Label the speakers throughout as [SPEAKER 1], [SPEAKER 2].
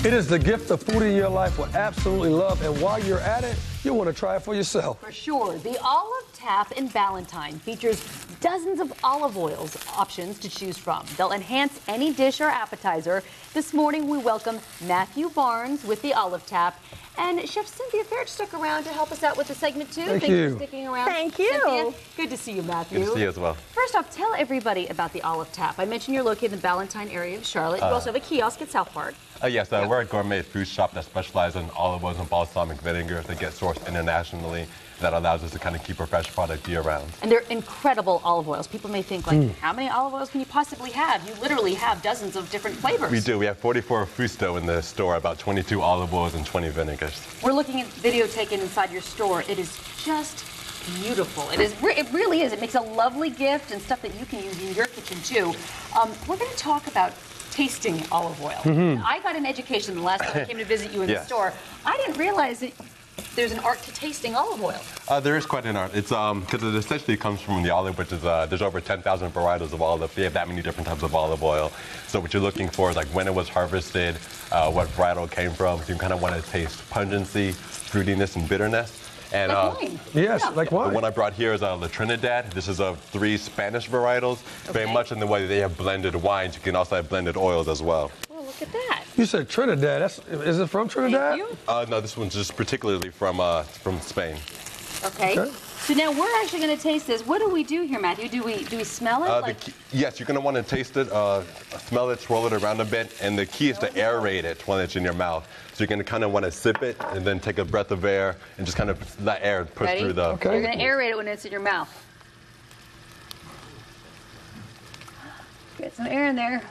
[SPEAKER 1] It is the gift of food in your life will absolutely love, and while you're at it, you'll want to try it for yourself.
[SPEAKER 2] For sure. The Olive Tap in Ballantine features dozens of olive oils options to choose from. They'll enhance any dish or appetizer. This morning, we welcome Matthew Barnes with the Olive Tap. And Chef Cynthia Ferret stuck around to help us out with the segment, too.
[SPEAKER 1] Thanks
[SPEAKER 2] for sticking around.
[SPEAKER 3] Thank you.
[SPEAKER 2] Cynthia, good to see you, Matthew.
[SPEAKER 4] Good to see you as well.
[SPEAKER 2] First off, tell everybody about the Olive Tap. I mentioned you're located in the Ballantine area of Charlotte. You also have a kiosk at South Park.
[SPEAKER 4] Yes, we're a gourmet food shop that specializes in olive oils and balsamic vinegar that get sourced internationally. That allows us to kind of keep a fresh product year-round.
[SPEAKER 2] And they're incredible olive oils. People may think, like, how many olive oils can you possibly have? You literally have dozens of different flavors.
[SPEAKER 4] We do. We have 44 fusto in the store, about 22 olive oils and 20 vinegars.
[SPEAKER 2] We're looking at video taken inside your store. It is just beautiful. It really is. It makes a lovely gift and stuff that you can use in your kitchen, too. We're going to talk about tasting olive oil. I got an education the last time I came to visit you in the store. I didn't realize that there's an art to tasting olive oil.
[SPEAKER 4] There is quite an art. It's because it essentially comes from the olive, which is there's over 10,000 varietals of olive. We have that many different types of olive oil. So what you're looking for is like when it was harvested, what varietal it came from. So you kind of want to taste pungency, fruitiness, and bitterness. And,
[SPEAKER 2] like wine.
[SPEAKER 1] Yes, like wine.
[SPEAKER 4] The one I brought here is La Trinidad. This is of 3 Spanish varietals. Very much in the way they have blended wines. You can also have blended oils as well.
[SPEAKER 2] Well, look at that.
[SPEAKER 1] You said Trinidad. Is it from Trinidad?
[SPEAKER 2] Thank you.
[SPEAKER 4] No, this one's just particularly from Spain.
[SPEAKER 2] Okay. So now we're actually going to taste this. What do we do here, Matthew? Do we smell it?
[SPEAKER 4] Yes, you're going to want to taste it, smell it, swirl it around a bit, and the key is to aerate it when it's in your mouth. So you're going to kind of want to sip it and then take a breath of air and just kind of let air push through the...
[SPEAKER 2] Okay. You're going to aerate it when it's in your mouth. Get some air in there.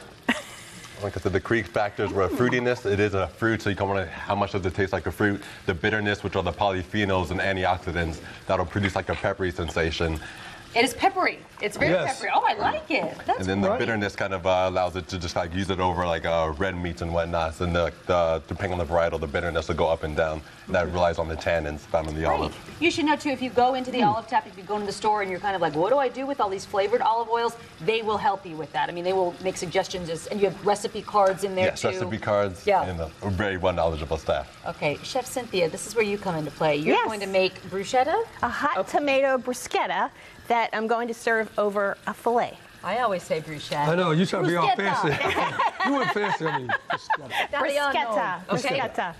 [SPEAKER 4] Like I said, the creek factors were fruitiness. It is a fruit, so you can want to, how much does it taste like a fruit? The bitterness, which are the polyphenols and antioxidants, that'll produce like a peppery sensation.
[SPEAKER 2] It is peppery. It's very peppery. Oh, I like it. That's
[SPEAKER 4] and then the bitterness kind of allows it to just like use it over like red meats and whatnot. And depending on the varietal, the bitterness will go up and down. And that relies on the tannins found in the olive.
[SPEAKER 2] You should know too, if you go into the Olive Tap, if you go into the store and you're kind of like, what do I do with all these flavored olive oils? They will help you with that. I mean, they will make suggestions, and you have recipe cards in there too.
[SPEAKER 4] Yes, recipe cards. Yeah. And a very well knowledgeable staff.
[SPEAKER 2] Okay, Chef Cynthia, this is where you come into play. You're going to make bruschetta?
[SPEAKER 3] A hot tomato bruschetta that I'm going to serve over a filet.
[SPEAKER 2] I always say bruschetta.
[SPEAKER 1] I know, you try to be all fancy. You weren't fancy, I mean,
[SPEAKER 3] bruschetta.
[SPEAKER 2] Okay.
[SPEAKER 3] Bruschetta.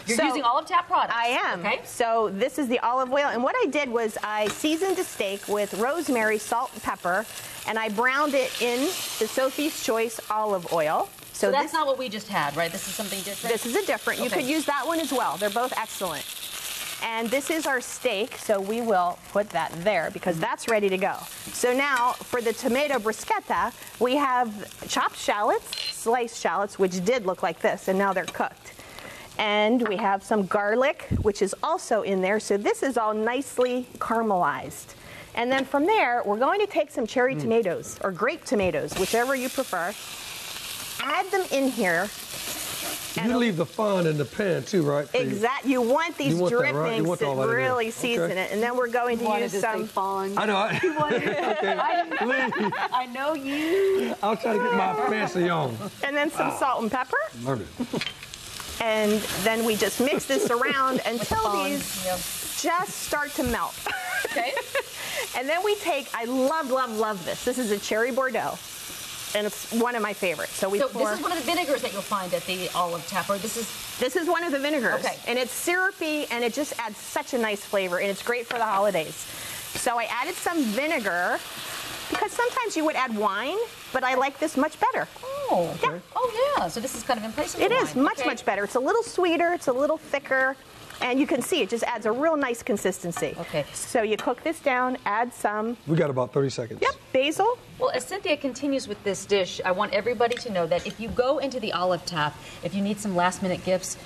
[SPEAKER 2] You're using Olive Tap products.
[SPEAKER 3] I am.
[SPEAKER 2] Okay.
[SPEAKER 3] So this is the olive oil, and what I did was I seasoned a steak with rosemary, salt, and pepper, and I browned it in the Sophie's Choice olive oil.
[SPEAKER 2] So that's not what we just had, right? This is something different?
[SPEAKER 3] This is a different. You could use that one as well. They're both excellent. And this is our steak, so we will put that there because that's ready to go. So now for the tomato bruschetta, we have chopped shallots, sliced shallots, which did look like this, and now they're cooked. And we have some garlic, which is also in there, so this is all nicely caramelized. And then from there, we're going to take some cherry tomatoes, or grape tomatoes, whichever you prefer, add them in here.
[SPEAKER 1] You leave the fond in the pan too, right?
[SPEAKER 3] Exactly. You want these drippings to really season it. And then we're going to use some
[SPEAKER 2] fond.
[SPEAKER 1] I know.
[SPEAKER 2] I know you.
[SPEAKER 1] I'll try to get my fancy on.
[SPEAKER 3] And then some salt and pepper.
[SPEAKER 1] Love it.
[SPEAKER 3] And then we just mix this around until these just start to melt.
[SPEAKER 2] Okay.
[SPEAKER 3] And then we take, I love, love, love this. This is a cherry Bordeaux. And it's one of my favorites. So this is
[SPEAKER 2] one of the vinegars that you'll find at the Olive Tap, or this is
[SPEAKER 3] one of the vinegars.
[SPEAKER 2] Okay.
[SPEAKER 3] And it's syrupy, and it just adds such a nice flavor, and it's great for the holidays. So I added some vinegar, because sometimes you would add wine, but I like this much better.
[SPEAKER 2] Oh, yeah. Oh, yeah. So this is kind of in place of the
[SPEAKER 3] wine. It is much,
[SPEAKER 2] much
[SPEAKER 3] better. It's a little sweeter, it's a little thicker. And you can see it just adds a real nice consistency.
[SPEAKER 2] Okay.
[SPEAKER 3] So you cook this down, add some.
[SPEAKER 1] We got about 30 seconds.
[SPEAKER 3] Yep, basil.
[SPEAKER 2] Well, as Cynthia continues with this dish, I want everybody to know that if you go into the Olive Tap, if you need some last-minute gifts,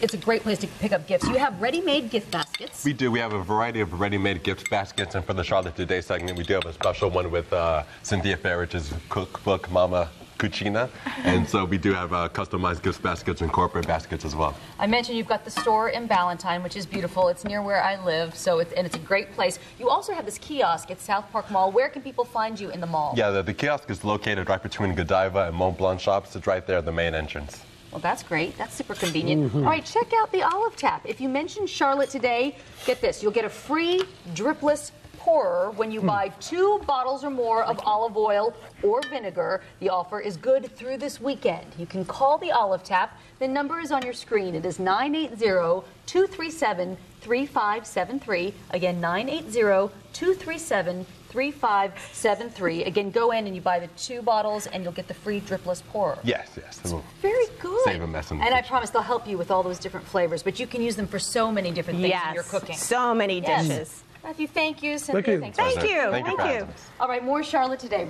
[SPEAKER 2] it's a great place to pick up gifts. You have ready-made gift baskets.
[SPEAKER 4] We do. We have a variety of ready-made gift baskets, and for the Charlotte Today segment, we do have a special one with Cynthia Ferret's cookbook, Mama Cucina, and so we do have customized gift baskets and corporate baskets as well.
[SPEAKER 2] I mentioned you've got the store in Ballantine, which is beautiful. It's near where I live, so it's a great place. You also have this kiosk at South Park Mall. Where can people find you in the mall?
[SPEAKER 4] Yeah, the kiosk is located right between Godiva and Mont Blanc shops. It's right there at the main entrance.
[SPEAKER 2] Well, that's great. That's super convenient. All right, check out the Olive Tap. If you mention Charlotte today, get this. You'll get a free dripless pourer when you buy 2 bottles or more of olive oil or vinegar. The offer is good through this weekend. You can call the Olive Tap. The number is on your screen. It is 980-237-3573. Again, 980-237-3573. Again, go in and you buy the 2 bottles and you'll get the free dripless pourer.
[SPEAKER 4] Yes.
[SPEAKER 2] Very good.
[SPEAKER 4] Save a mess in the
[SPEAKER 2] And I
[SPEAKER 4] kitchen.
[SPEAKER 2] promise they'll help you with all those different flavors, but you can use them for so many different things in your cooking.
[SPEAKER 3] So many dishes.
[SPEAKER 2] Matthew, thank you. Cynthia,
[SPEAKER 1] Thank you.
[SPEAKER 2] thanks.
[SPEAKER 3] Thank you.
[SPEAKER 4] Thank you.
[SPEAKER 2] All right, more Charlotte today.